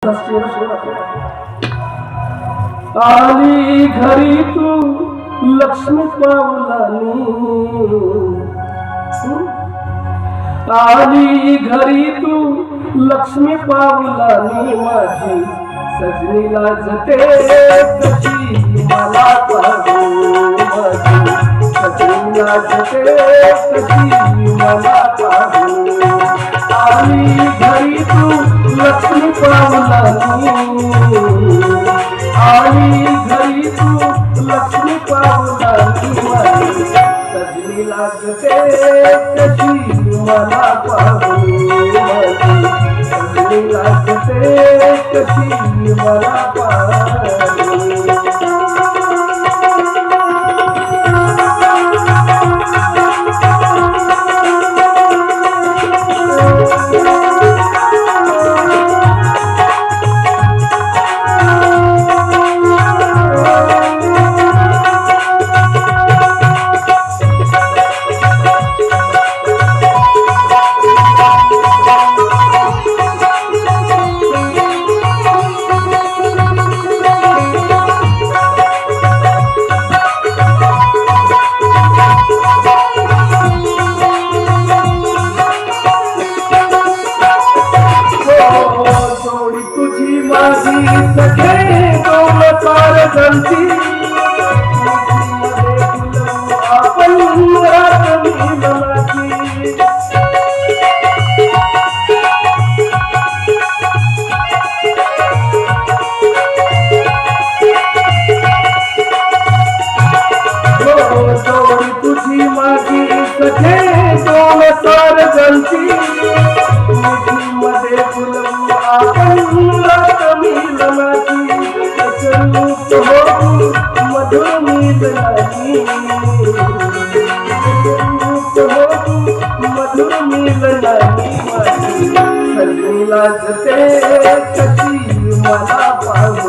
आली घरी तू लक्ष्मी पावलानी, आली घरी तू लक्ष्मी पावलानी, माझी सजनी लाजते कशी मला पाहू, माझी सजनी लाजते कशी मला पाहू. आली घरी तू लक्ष्मी पावलानी, आली घरी तू लक्ष्मी पावलानी, माझी सजनी लागते कशी मला पाहू, माझी सजनी लागते कशी मला पाहू. तुझी माझी सखे दोन पार जमती, आपण रात मिलनाची. जोडी तुझी माझी सखे दोन पार जमती, मध्ये फुलवू आपण रात मिलनाची. रूप हो मधुर मिलनाची, रूप हो मधुर मिलनाची, माझी सजनी लाजते कशी मला पाहू,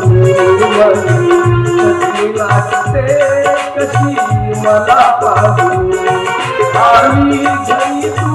माझी सजनी लाजते कशी मला पाहू. आली घरी तू